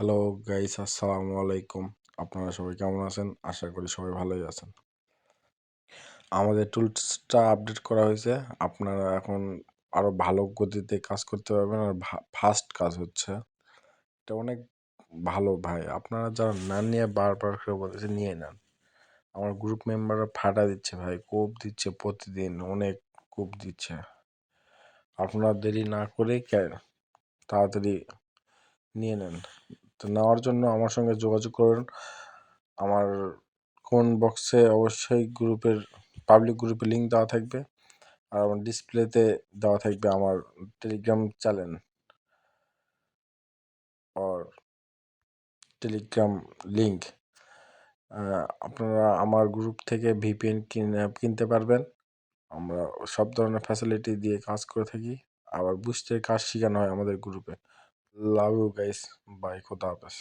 Hello guys, আসসালামু আলাইকুম। আপনারা সবাই কেমন আছেন? আশা করি সবাই ভালোই আছেন। আমাদের টুলসটা আপডেট করা হয়েছে। আপনারা এখন আরো ভালো গতিতে কাজ করতে পারবেন আর ফাস্ট কাজ হচ্ছে। এটা অনেক ভালো ভাই। আপনারা যারা না নিয়ে বারবার করে বলতেছে নিয়ে নেন। আমার গ্রুপ মেম্বাররা ফাটা দিচ্ছে ভাই, কোপ দিচ্ছে প্রতিদিন, অনেক কোপ দিচ্ছে। আপনারা দেরি না করে তাড়াতাড়ি নিয়ে নেন। তো নেওয়ার জন্য আমার সঙ্গে যোগাযোগ করুন। আমার কমেন্ট বক্সে অবশ্যই পাবলিক গ্রুপের লিঙ্ক দেওয়া থাকবে, আর আমার ডিসপ্লেতে দেওয়া থাকবে আমার টেলিগ্রাম চ্যানেল আর টেলিগ্রাম লিঙ্ক। আপনারা আমার গ্রুপ থেকে ভিপিএন কিনতে পারবেন। আমরা সব ধরনের ফ্যাসিলিটি দিয়ে কাজ করে থাকি, আবার বুস্টের কাজ শেখানো হয় আমাদের গ্রুপে। লাভ ইউ গাইস, বাই, খোদা হাফেজ।